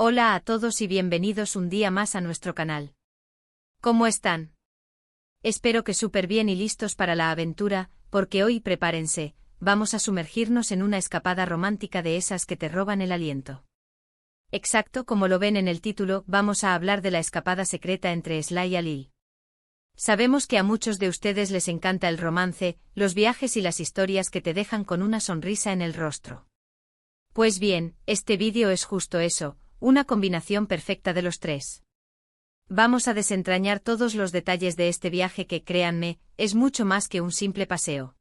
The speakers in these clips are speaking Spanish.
Hola a todos y bienvenidos un día más a nuestro canal. ¿Cómo están? Espero que súper bien y listos para la aventura, porque hoy prepárense, vamos a sumergirnos en una escapada romántica de esas que te roban el aliento. Exacto como lo ven en el título, vamos a hablar de la escapada secreta entre Sly y Alil. Sabemos que a muchos de ustedes les encanta el romance, los viajes y las historias que te dejan con una sonrisa en el rostro. Pues bien, este vídeo es justo eso, una combinación perfecta de los tres. Vamos a desentrañar todos los detalles de este viaje que, créanme, es mucho más que un simple paseo.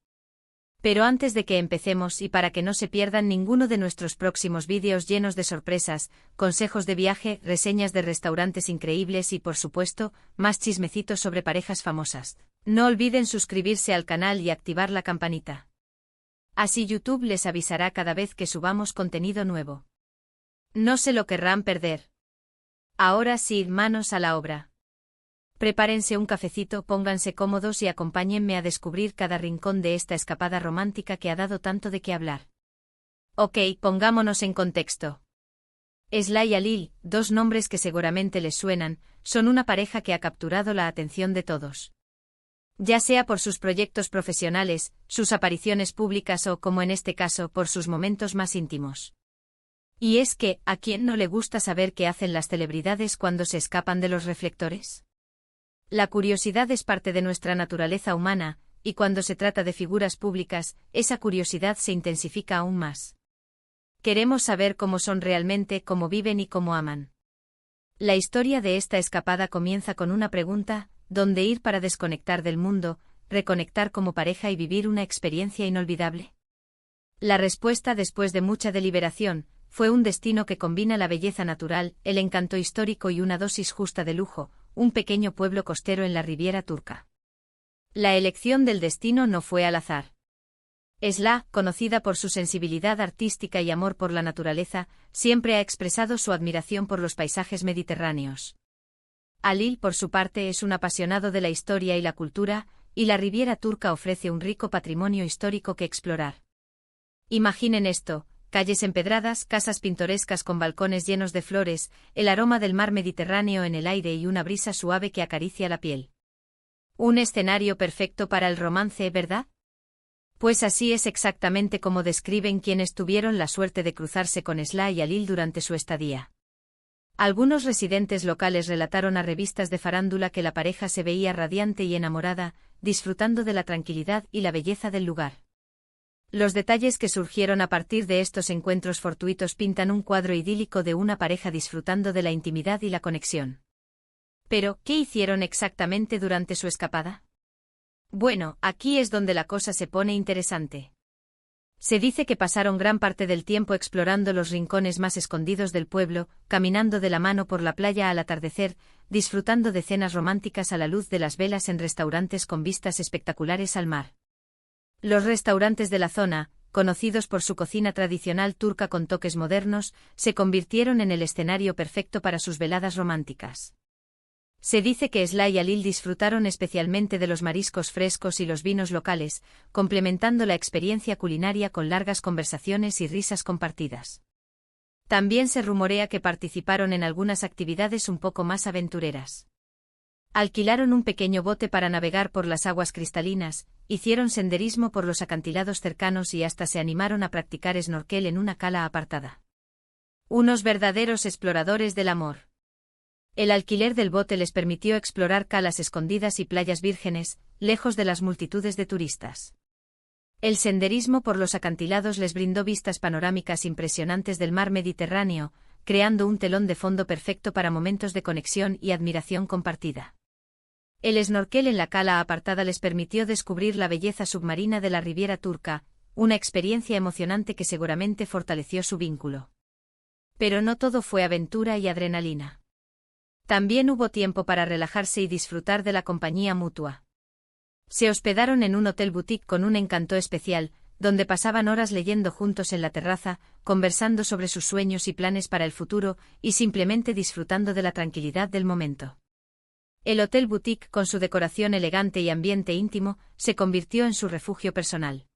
Pero antes de que empecemos y para que no se pierdan ninguno de nuestros próximos vídeos llenos de sorpresas, consejos de viaje, reseñas de restaurantes increíbles y por supuesto, más chismecitos sobre parejas famosas, no olviden suscribirse al canal y activar la campanita. Así YouTube les avisará cada vez que subamos contenido nuevo. No se lo querrán perder. Ahora sí, manos a la obra. Prepárense un cafecito, pónganse cómodos y acompáñenme a descubrir cada rincón de esta escapada romántica que ha dado tanto de qué hablar. Ok, pongámonos en contexto. Sly y Alil, dos nombres que seguramente les suenan, son una pareja que ha capturado la atención de todos. Ya sea por sus proyectos profesionales, sus apariciones públicas o, como en este caso, por sus momentos más íntimos. Y es que, ¿a quién no le gusta saber qué hacen las celebridades cuando se escapan de los reflectores? La curiosidad es parte de nuestra naturaleza humana, y cuando se trata de figuras públicas, esa curiosidad se intensifica aún más. Queremos saber cómo son realmente, cómo viven y cómo aman. La historia de esta escapada comienza con una pregunta: ¿dónde ir para desconectar del mundo, reconectar como pareja y vivir una experiencia inolvidable? La respuesta, después de mucha deliberación, fue un destino que combina la belleza natural, el encanto histórico y una dosis justa de lujo, un pequeño pueblo costero en la Riviera Turca. La elección del destino no fue al azar. Sly, conocida por su sensibilidad artística y amor por la naturaleza, siempre ha expresado su admiración por los paisajes mediterráneos. Alil, por su parte, es un apasionado de la historia y la cultura, y la Riviera Turca ofrece un rico patrimonio histórico que explorar. Imaginen esto: calles empedradas, casas pintorescas con balcones llenos de flores, el aroma del mar Mediterráneo en el aire y una brisa suave que acaricia la piel. Un escenario perfecto para el romance, ¿verdad? Pues así es exactamente como describen quienes tuvieron la suerte de cruzarse con Sly y Alil durante su estadía. Algunos residentes locales relataron a revistas de farándula que la pareja se veía radiante y enamorada, disfrutando de la tranquilidad y la belleza del lugar. Los detalles que surgieron a partir de estos encuentros fortuitos pintan un cuadro idílico de una pareja disfrutando de la intimidad y la conexión. Pero, ¿qué hicieron exactamente durante su escapada? Bueno, aquí es donde la cosa se pone interesante. Se dice que pasaron gran parte del tiempo explorando los rincones más escondidos del pueblo, caminando de la mano por la playa al atardecer, disfrutando de cenas románticas a la luz de las velas en restaurantes con vistas espectaculares al mar. Los restaurantes de la zona, conocidos por su cocina tradicional turca con toques modernos, se convirtieron en el escenario perfecto para sus veladas románticas. Se dice que Sly y Alil disfrutaron especialmente de los mariscos frescos y los vinos locales, complementando la experiencia culinaria con largas conversaciones y risas compartidas. También se rumorea que participaron en algunas actividades un poco más aventureras. Alquilaron un pequeño bote para navegar por las aguas cristalinas, hicieron senderismo por los acantilados cercanos y hasta se animaron a practicar snorkel en una cala apartada. Unos verdaderos exploradores del amor. El alquiler del bote les permitió explorar calas escondidas y playas vírgenes, lejos de las multitudes de turistas. El senderismo por los acantilados les brindó vistas panorámicas impresionantes del mar Mediterráneo, creando un telón de fondo perfecto para momentos de conexión y admiración compartida. El snorkel en la cala apartada les permitió descubrir la belleza submarina de la Riviera Turca, una experiencia emocionante que seguramente fortaleció su vínculo. Pero no todo fue aventura y adrenalina. También hubo tiempo para relajarse y disfrutar de la compañía mutua. Se hospedaron en un hotel boutique con un encanto especial, donde pasaban horas leyendo juntos en la terraza, conversando sobre sus sueños y planes para el futuro, y simplemente disfrutando de la tranquilidad del momento. El hotel boutique, con su decoración elegante y ambiente íntimo, se convirtió en su refugio personal.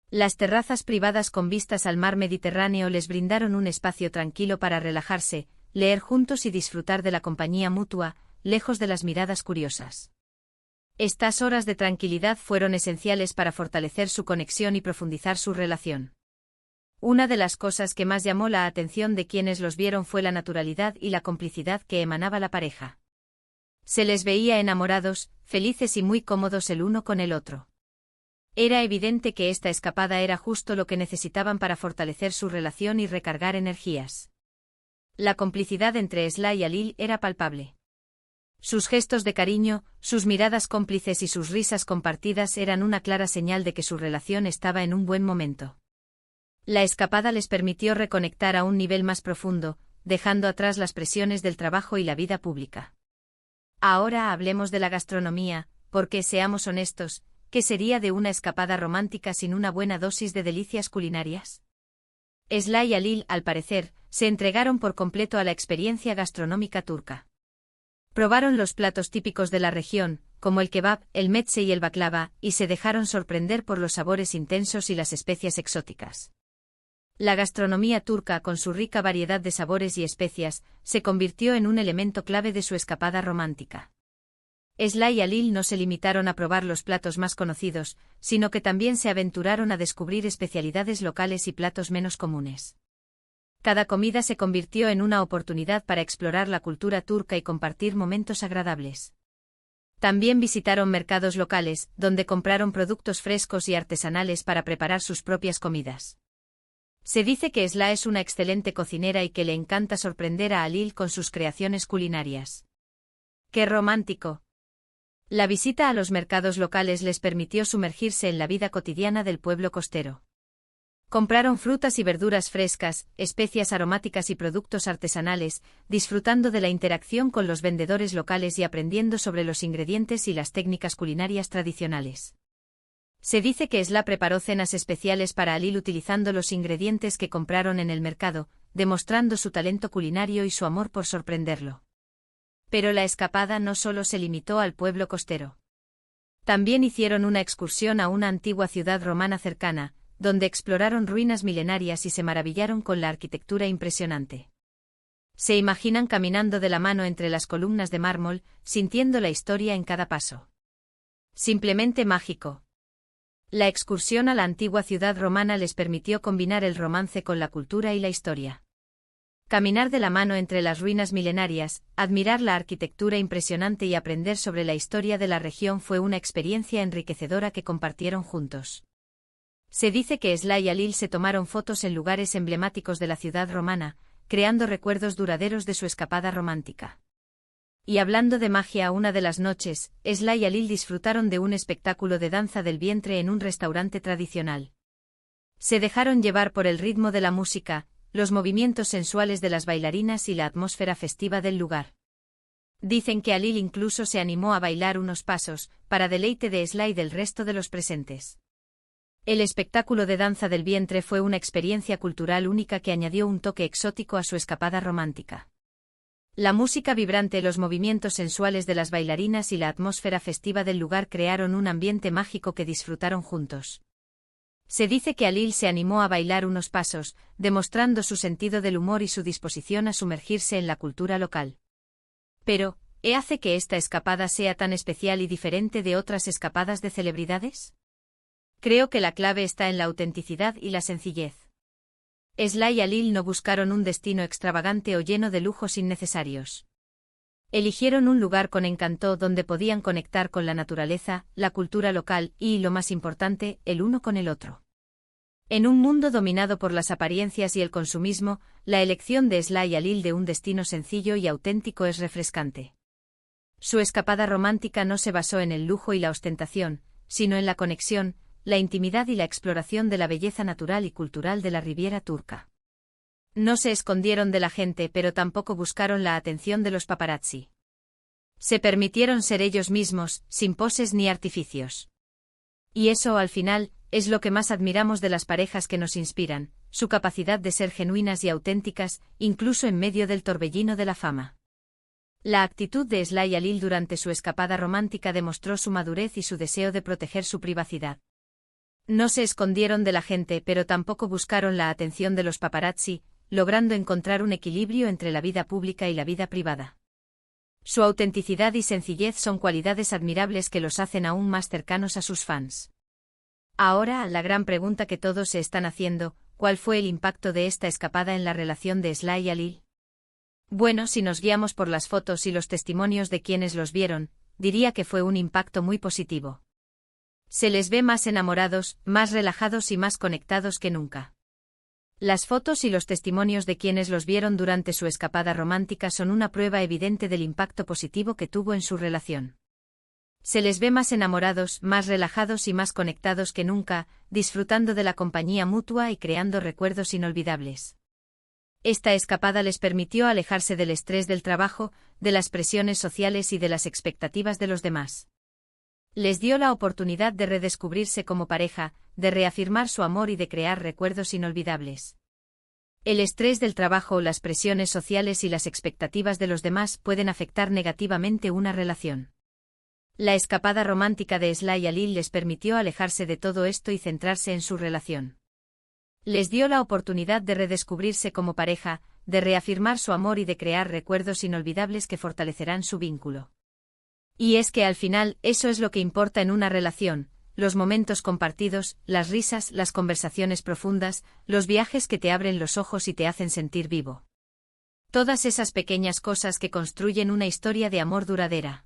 Las terrazas privadas con vistas al mar Mediterráneo les brindaron un espacio tranquilo para relajarse, leer juntos y disfrutar de la compañía mutua, lejos de las miradas curiosas. Estas horas de tranquilidad fueron esenciales para fortalecer su conexión y profundizar su relación. Una de las cosas que más llamó la atención de quienes los vieron fue la naturalidad y la complicidad que emanaba la pareja. Se les veía enamorados, felices y muy cómodos el uno con el otro. Era evidente que esta escapada era justo lo que necesitaban para fortalecer su relación y recargar energías. La complicidad entre Sly y Alil era palpable. Sus gestos de cariño, sus miradas cómplices y sus risas compartidas eran una clara señal de que su relación estaba en un buen momento. La escapada les permitió reconectar a un nivel más profundo, dejando atrás las presiones del trabajo y la vida pública. Ahora hablemos de la gastronomía, porque seamos honestos, ¿qué sería de una escapada romántica sin una buena dosis de delicias culinarias? Sly y Alil, al parecer, se entregaron por completo a la experiencia gastronómica turca. Probaron los platos típicos de la región, como el kebab, el meze y el baklava, y se dejaron sorprender por los sabores intensos y las especias exóticas. La gastronomía turca, con su rica variedad de sabores y especias, se convirtió en un elemento clave de su escapada romántica. Sly y Alil no se limitaron a probar los platos más conocidos, sino que también se aventuraron a descubrir especialidades locales y platos menos comunes. Cada comida se convirtió en una oportunidad para explorar la cultura turca y compartir momentos agradables. También visitaron mercados locales, donde compraron productos frescos y artesanales para preparar sus propias comidas. Se dice que Sly es una excelente cocinera y que le encanta sorprender a Alil con sus creaciones culinarias. ¡Qué romántico! La visita a los mercados locales les permitió sumergirse en la vida cotidiana del pueblo costero. Compraron frutas y verduras frescas, especias aromáticas y productos artesanales, disfrutando de la interacción con los vendedores locales y aprendiendo sobre los ingredientes y las técnicas culinarias tradicionales. Se dice que Sly preparó cenas especiales para Alil utilizando los ingredientes que compraron en el mercado, demostrando su talento culinario y su amor por sorprenderlo. Pero la escapada no solo se limitó al pueblo costero. También hicieron una excursión a una antigua ciudad romana cercana, donde exploraron ruinas milenarias y se maravillaron con la arquitectura impresionante. Se imaginan caminando de la mano entre las columnas de mármol, sintiendo la historia en cada paso. Simplemente mágico. La excursión a la antigua ciudad romana les permitió combinar el romance con la cultura y la historia. Caminar de la mano entre las ruinas milenarias, admirar la arquitectura impresionante y aprender sobre la historia de la región fue una experiencia enriquecedora que compartieron juntos. Se dice que Sly y Alil se tomaron fotos en lugares emblemáticos de la ciudad romana, creando recuerdos duraderos de su escapada romántica. Y hablando de magia, una de las noches, Sly y Alil disfrutaron de un espectáculo de danza del vientre en un restaurante tradicional. Se dejaron llevar por el ritmo de la música, los movimientos sensuales de las bailarinas y la atmósfera festiva del lugar. Dicen que Alil incluso se animó a bailar unos pasos, para deleite de Sly y del resto de los presentes. El espectáculo de danza del vientre fue una experiencia cultural única que añadió un toque exótico a su escapada romántica. La música vibrante, los movimientos sensuales de las bailarinas y la atmósfera festiva del lugar crearon un ambiente mágico que disfrutaron juntos. Se dice que Alil se animó a bailar unos pasos, demostrando su sentido del humor y su disposición a sumergirse en la cultura local. Pero, ¿qué hace que esta escapada sea tan especial y diferente de otras escapadas de celebridades? Creo que la clave está en la autenticidad y la sencillez. Sly y Alil no buscaron un destino extravagante o lleno de lujos innecesarios. Eligieron un lugar con encanto donde podían conectar con la naturaleza, la cultura local y, lo más importante, el uno con el otro. En un mundo dominado por las apariencias y el consumismo, la elección de Sly y Alil de un destino sencillo y auténtico es refrescante. Su escapada romántica no se basó en el lujo y la ostentación, sino en la conexión, la intimidad y la exploración de la belleza natural y cultural de la Riviera turca. No se escondieron de la gente, pero tampoco buscaron la atención de los paparazzi. Se permitieron ser ellos mismos, sin poses ni artificios. Y eso, al final, es lo que más admiramos de las parejas que nos inspiran, su capacidad de ser genuinas y auténticas, incluso en medio del torbellino de la fama. La actitud de Sly y Alil durante su escapada romántica demostró su madurez y su deseo de proteger su privacidad. No se escondieron de la gente, pero tampoco buscaron la atención de los paparazzi, logrando encontrar un equilibrio entre la vida pública y la vida privada. Su autenticidad y sencillez son cualidades admirables que los hacen aún más cercanos a sus fans. Ahora, la gran pregunta que todos se están haciendo: ¿cuál fue el impacto de esta escapada en la relación de Sly y Lil? Bueno, si nos guiamos por las fotos y los testimonios de quienes los vieron, diría que fue un impacto muy positivo. Se les ve más enamorados, más relajados y más conectados que nunca. Las fotos y los testimonios de quienes los vieron durante su escapada romántica son una prueba evidente del impacto positivo que tuvo en su relación. Se les ve más enamorados, más relajados y más conectados que nunca, disfrutando de la compañía mutua y creando recuerdos inolvidables. Esta escapada les permitió alejarse del estrés del trabajo, de las presiones sociales y de las expectativas de los demás. Les dio la oportunidad de redescubrirse como pareja, de reafirmar su amor y de crear recuerdos inolvidables. El estrés del trabajo, las presiones sociales y las expectativas de los demás pueden afectar negativamente una relación. La escapada romántica de Sly y Lil les permitió alejarse de todo esto y centrarse en su relación. Les dio la oportunidad de redescubrirse como pareja, de reafirmar su amor y de crear recuerdos inolvidables que fortalecerán su vínculo. Y es que al final, eso es lo que importa en una relación: los momentos compartidos, las risas, las conversaciones profundas, los viajes que te abren los ojos y te hacen sentir vivo. Todas esas pequeñas cosas que construyen una historia de amor duradera.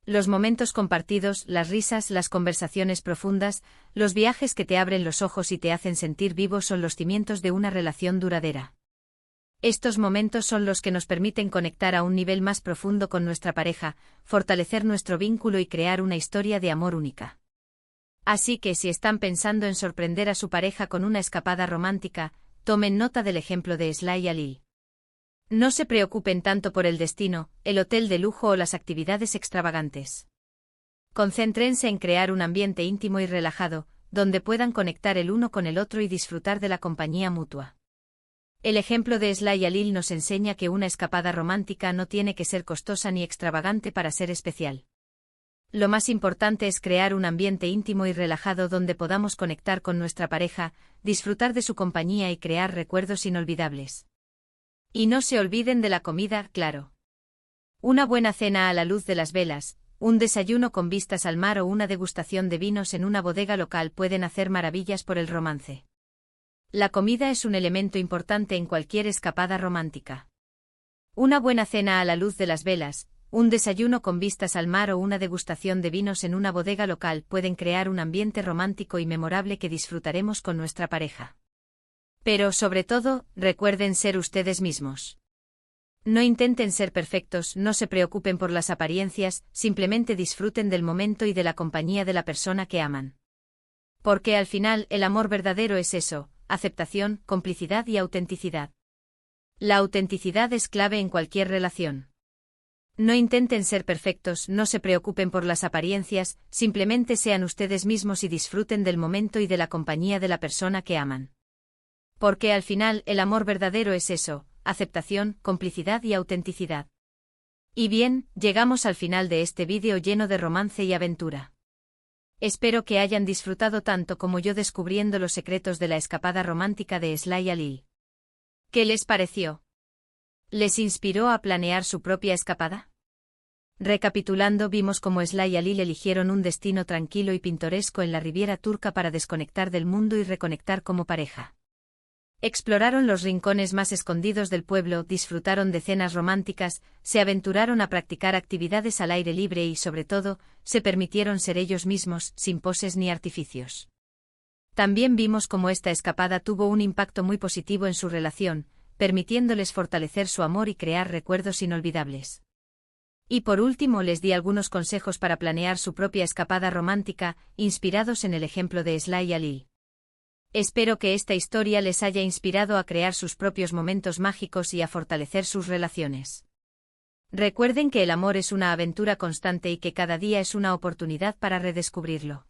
Los momentos compartidos, las risas, las conversaciones profundas, los viajes que te abren los ojos y te hacen sentir vivo son los cimientos de una relación duradera. Estos momentos son los que nos permiten conectar a un nivel más profundo con nuestra pareja, fortalecer nuestro vínculo y crear una historia de amor única. Así que si están pensando en sorprender a su pareja con una escapada romántica, tomen nota del ejemplo de Sly y Lil. No se preocupen tanto por el destino, el hotel de lujo o las actividades extravagantes. Concéntrense en crear un ambiente íntimo y relajado, donde puedan conectar el uno con el otro y disfrutar de la compañía mutua. El ejemplo de Sly y Lil nos enseña que una escapada romántica no tiene que ser costosa ni extravagante para ser especial. Lo más importante es crear un ambiente íntimo y relajado donde podamos conectar con nuestra pareja, disfrutar de su compañía y crear recuerdos inolvidables. Y no se olviden de la comida, claro. Una buena cena a la luz de las velas, un desayuno con vistas al mar o una degustación de vinos en una bodega local pueden hacer maravillas por el romance. La comida es un elemento importante en cualquier escapada romántica. Una buena cena a la luz de las velas, un desayuno con vistas al mar o una degustación de vinos en una bodega local pueden crear un ambiente romántico y memorable que disfrutaremos con nuestra pareja. Pero, sobre todo, recuerden ser ustedes mismos. No intenten ser perfectos, no se preocupen por las apariencias, simplemente disfruten del momento y de la compañía de la persona que aman. Porque al final, el amor verdadero es eso: aceptación, complicidad y autenticidad. La autenticidad es clave en cualquier relación. No intenten ser perfectos, no se preocupen por las apariencias, simplemente sean ustedes mismos y disfruten del momento y de la compañía de la persona que aman. Porque al final, el amor verdadero es eso: aceptación, complicidad y autenticidad. Y bien, llegamos al final de este vídeo lleno de romance y aventura. Espero que hayan disfrutado tanto como yo descubriendo los secretos de la escapada romántica de Sly y Lil. ¿Qué les pareció? ¿Les inspiró a planear su propia escapada? Recapitulando, vimos cómo Sly y Lil eligieron un destino tranquilo y pintoresco en la Riviera Turca para desconectar del mundo y reconectar como pareja. Exploraron los rincones más escondidos del pueblo, disfrutaron de cenas románticas, se aventuraron a practicar actividades al aire libre y, sobre todo, se permitieron ser ellos mismos, sin poses ni artificios. También vimos cómo esta escapada tuvo un impacto muy positivo en su relación, permitiéndoles fortalecer su amor y crear recuerdos inolvidables. Y por último les di algunos consejos para planear su propia escapada romántica, inspirados en el ejemplo de Sly y Lil. Espero que esta historia les haya inspirado a crear sus propios momentos mágicos y a fortalecer sus relaciones. Recuerden que el amor es una aventura constante y que cada día es una oportunidad para redescubrirlo.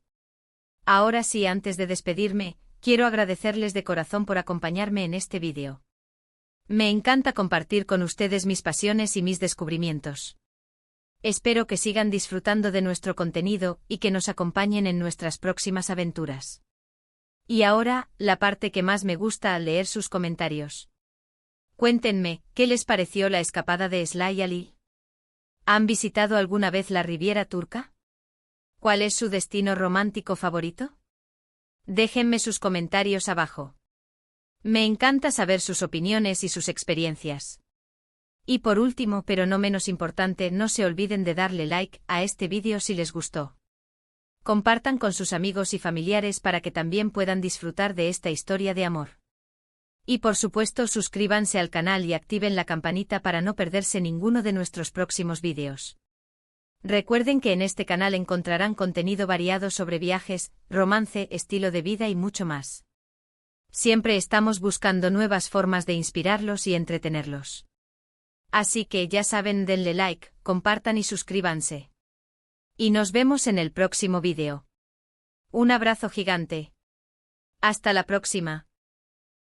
Ahora sí, antes de despedirme, quiero agradecerles de corazón por acompañarme en este vídeo. Me encanta compartir con ustedes mis pasiones y mis descubrimientos. Espero que sigan disfrutando de nuestro contenido y que nos acompañen en nuestras próximas aventuras. Y ahora, la parte que más me gusta al leer sus comentarios. Cuéntenme, ¿qué les pareció la escapada de Sly Ali? ¿Han visitado alguna vez la Riviera turca? ¿Cuál es su destino romántico favorito? Déjenme sus comentarios abajo. Me encanta saber sus opiniones y sus experiencias. Y por último, pero no menos importante, no se olviden de darle like a este vídeo si les gustó. Compartan con sus amigos y familiares para que también puedan disfrutar de esta historia de amor. Y por supuesto, suscríbanse al canal y activen la campanita para no perderse ninguno de nuestros próximos vídeos. Recuerden que en este canal encontrarán contenido variado sobre viajes, romance, estilo de vida y mucho más. Siempre estamos buscando nuevas formas de inspirarlos y entretenerlos. Así que ya saben, denle like, compartan y suscríbanse. Y nos vemos en el próximo vídeo. Un abrazo gigante. Hasta la próxima.